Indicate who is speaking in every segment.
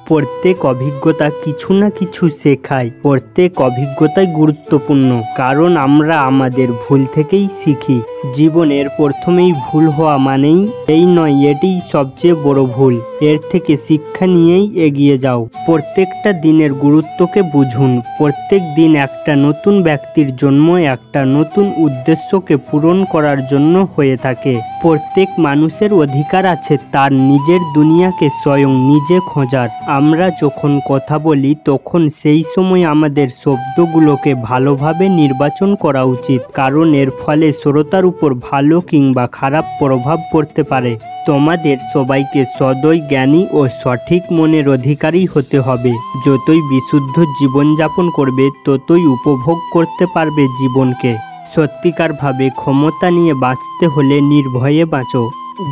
Speaker 1: প্রত্যেক অভিজ্ঞতা কিছু না কিছু শেখায়। প্রত্যেক অভিজ্ঞতাই গুরুত্বপূর্ণ, কারণ আমরা আমাদের ভুল থেকেই শিখি। জীবনের প্রথমেই ভুল হওয়া মানেই এই নয় এটিই সবচেয়ে বড় ভুল। এর থেকে শিক্ষা নিয়েই এগিয়ে যাও। প্রত্যেকটা দিনের গুরুত্বকে বুঝুন। প্রত্যেক দিন একটা নতুন ব্যক্তির জন্ম একটা নতুন উদ্দেশ্যকে পূরণ করার জন্য হয়ে থাকে। প্রত্যেক মানুষের অধিকার আছে তার নিজের দুনিয়াকে স্বয়ং নিজে খোঁজার। আমরা যখন কথা বলি তখন সেই সময় আমাদের শব্দগুলোকে ভালোভাবে নির্বাচন করা উচিত, কারণ এর ফলে শ্রোতার উপর ভালো কিংবা খারাপ প্রভাব পড়তে পারে। তোমাদের সবাইকে সদয়, জ্ঞানী ও সঠিক মনের অধিকারী হতে হবে। যতই বিশুদ্ধ জীবনযাপন করবে ততই উপভোগ করতে পারবে জীবনকে। সত্যিকারভাবে ক্ষমতা নিয়ে বাঁচতে হলে নির্ভয়ে বাঁচো।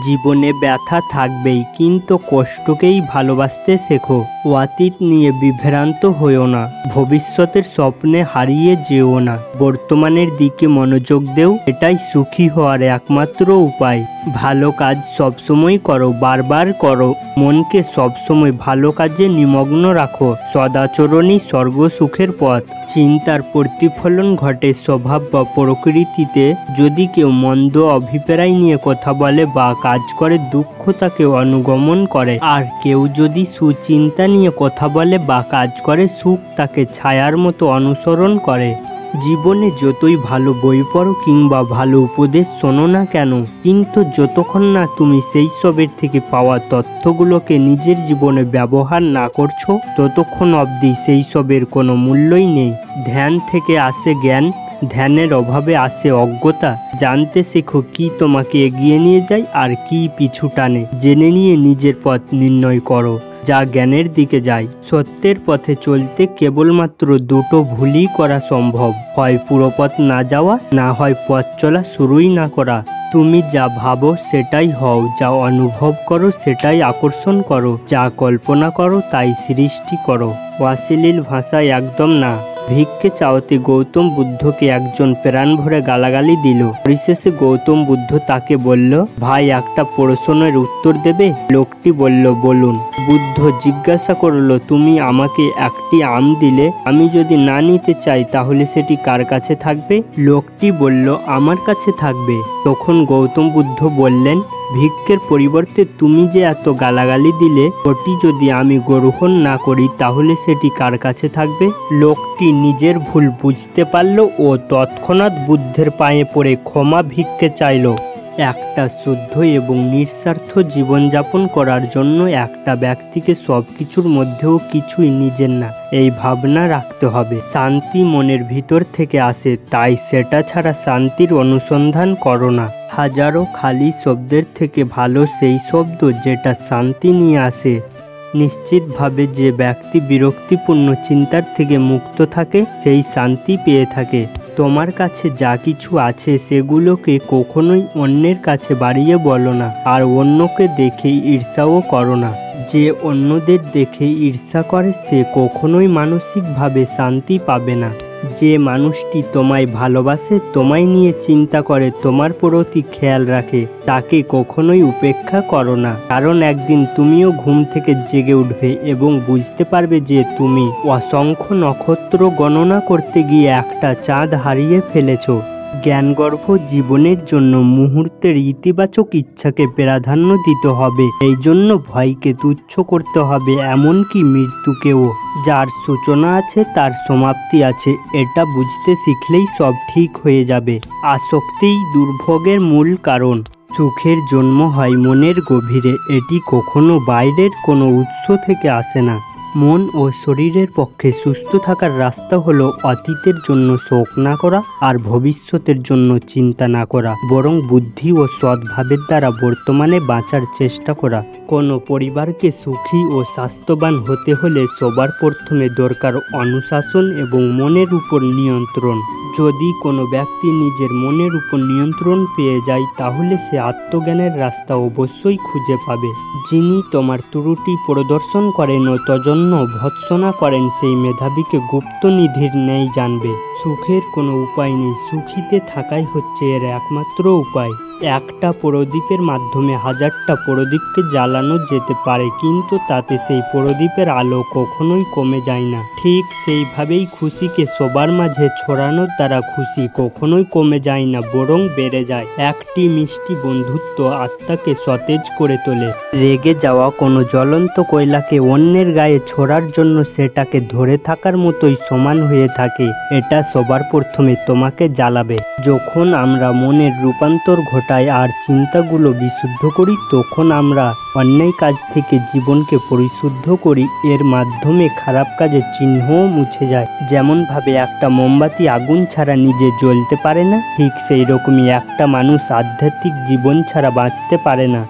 Speaker 1: জীবনে ব্যথা থাকবেই, কিন্তু কষ্টকেই ভালোবাসতে শেখো। অতীত নিয়ে বিভ্রান্ত হয়েও না, ভবিষ্যতের স্বপ্নে হারিয়ে যেও না। বর্তমানের দিকে মনোযোগ দেও, এটাই সুখী হওয়ার একমাত্র উপায়। ভালো কাজ সবসময় করো, বারবার করো। মনকে সবসময় ভালো কাজে নিমগ্ন রাখো। সদাচরণই স্বর্গ সুখের পথ। চিন্তার প্রতিফলন ঘটে স্বভাব বা প্রকৃতিতে। যদি কেউ মন্দ অভিপ্রায় নিয়ে কথা বলে বা কাজ করে, দুঃখ তাকে অনুগমন করে। আর কেউ যদি সুচিন্তা নিয়ে কথা বলে বা কাজ করে, সুখ তাকে ছায়ার মতো অনুসরণ করে। জীবনে যতই ভালো বই পড়ো কিংবা ভালো উপদেশ শোনো না কেন, কিন্তু যতক্ষণ না তুমি সেই সবের থেকে পাওয়া তথ্যগুলোকে নিজের জীবনে ব্যবহার না করছো, ততক্ষণ অবধি সেই সবের কোনো মূল্যই নেই। ধ্যান থেকে আসে জ্ঞান, ধ্যানের অভাবে আসে অজ্ঞতা। জানতে শেখো কি তোমাকে এগিয়ে নিয়ে যায় আর কি পিছু টানে। জেনে নিয়ে নিজের পথ নির্ণয় করো, যা জ্ঞানের দিকে যায়। সত্যের পথে চলতে কেবলমাত্র দুটো ভুলই করা সম্ভব, হয় পুরো পথ না যাওয়া, না হয় পথ চলা শুরুই না করা। তুমি যা ভাবো সেটাই হও, যা অনুভব করো সেটাই আকর্ষণ করো, যা কল্পনা করো তাই সৃষ্টি করো। অশ্লীল ভাষায় একদম না। ভিক্ষে চাওয়াতে গৌতম বুদ্ধকে একজন প্রাণ ভরে গালাগালি দিল। পরিশেষে গৌতম বুদ্ধ তাকে বলল, ভাই একটা প্রশ্নের উত্তর দেবে? লোকটি বলল, বলুন। বুদ্ধ জিজ্ঞাসা করল, তুমি আমাকে একটি আম দিলে, আমি যদি না নিতে চাই তাহলে সেটি কার কাছে থাকবে? লোকটি বলল, আমার কাছে থাকবে। তখন গৌতম বুদ্ধ বললেন, ভিক্ষের পরিবর্তে তুমি যে এত গালাগালি দিলে, ওটি যদি আমি গ্রহণ না করি তাহলে সেটি কার কাছে থাকবে? লোকটি নিজের ভুল বুঝতে পারল ও তৎক্ষণাৎ বুদ্ধের পায়ে পড়ে ক্ষমা ভিক্ষে চাইল। একটা শুদ্ধ এবং নিঃস্বার্থ জীবনযাপন করার জন্য একটা ব্যক্তিকে সবকিছুর মধ্যেও কিছুই নিজের না, এই ভাবনা রাখতে হবে। শান্তি মনের ভিতর থেকে আসে, তাই সেটা ছাড়া শান্তির অনুসন্ধান করো না। হাজারো খালি শব্দের থেকে ভালো সেই শব্দ যেটা শান্তি নিয়ে আসে। নিশ্চিতভাবে যে ব্যক্তি বিরক্তিপূর্ণ চিন্তার থেকে মুক্ত থাকে সেই শান্তি পেয়ে থাকে। তোমার কাছে যা কিছু আছে সেগুলোকে কখনোই অন্যের কাছে বাড়িয়ে বলো না, আর অন্যকে দেখে ঈর্ষাও করো না। যে অন্যদের দেখে ঈর্ষা করে সে কখনোই মানসিকভাবে শান্তি পাবে না। যে মানুষটি তোমায় ভালোবাসে, তোমায় নিয়ে চিন্তা করে, তোমার প্রতি খেয়াল রাখে, তাকে কখনোই উপেক্ষা করো না, কারণ একদিন তুমিও ঘুম থেকে জেগে উঠবে এবং বুঝতে পারবে যে তুমি অসংখ্য নক্ষত্র গণনা করতে গিয়ে একটা চাঁদ হারিয়ে ফেলেছো। জ্ঞানগর্ভ জীবনের জন্য মুহূর্তের ইতিবাচক ইচ্ছাকে প্রাধান্য দিতে হবে। এই জন্য ভয়কে তুচ্ছ করতে হবে, এমনকি মৃত্যুকেও। যার সূচনা আছে তার সমাপ্তি আছে, এটা বুঝতে শিখলেই সব ঠিক হয়ে যাবে। আসক্তিই দুর্ভোগের মূল কারণ। সুখের জন্ম হয় মনের গভীরে, এটি কখনো বাইরের কোনো উৎস থেকে আসে না। মন ও শরীরের পক্ষে সুস্থ থাকার রাস্তা হলো অতীতের জন্য শোক না করা আর ভবিষ্যতের জন্য চিন্তা না করা, বরং বুদ্ধি ও সদ্ভাবের দ্বারা বর্তমানে বাঁচার চেষ্টা করা। কোনো পরিবারকে সুখী ও স্বাস্থ্যবান হতে হলে সবার প্রথমে দরকার অনুশাসন এবং মনের উপর নিয়ন্ত্রণ। যদি কোনো ব্যক্তি নিজের মনের উপর নিয়ন্ত্রণ পেয়ে যায় তাহলে সে আত্মজ্ঞানের রাস্তা অবশ্যই খুঁজে পাবে। যিনি তোমার ত্রুটি প্রদর্শন করেন ও তজন্য ভৎসনা করেন সেই মেধাবীকে গুপ্ত নিধির ন্যায় জানবে। সুখের কোনো উপায় নেই, সুখীতে থাকাই হচ্ছে এর একমাত্র উপায়। একটা প্রদীপের মাধ্যমে হাজারটা প্রদীপকে জ্বালানো যেতে পারে, কিন্তু তাতে সেই প্রদীপের আলো কখনোই কমে যায় না। ঠিক সেইভাবেই খুশিকে সবার মাঝে ছড়ানোর দ্বারা খুশি কখনোই কমে যায় না, বরং বেড়ে যায়। একটি মিষ্টি বন্ধুত্ব আত্মাকে সতেজ করে তোলে। রেগে যাওয়া কোনো জ্বলন্ত কয়লাকে অন্যের গায়ে ছোড়ার জন্য সেটাকে ধরে থাকার মতোই সমান হয়ে থাকে। এটা সবার প্রথমে তোমাকে জ্বালাবে। যখন আমরা মনের রূপান্তর ঘটাই আর চিন্তাগুলো বিশুদ্ধ করি, তখন আমরা অন্যায় কাজ থেকে জীবনকে পরিশুদ্ধ করি। এর মাধ্যমে খারাপ কাজের চিহ্নও মুছে যায়। যেমন ভাবে একটা মোমবাতি আগুন ছাড়া নিজে জ্বলতে পারে না, ঠিক সেই রকমই একটা মানুষ আধ্যাত্মিক জীবন ছাড়া বাঁচতে পারে না।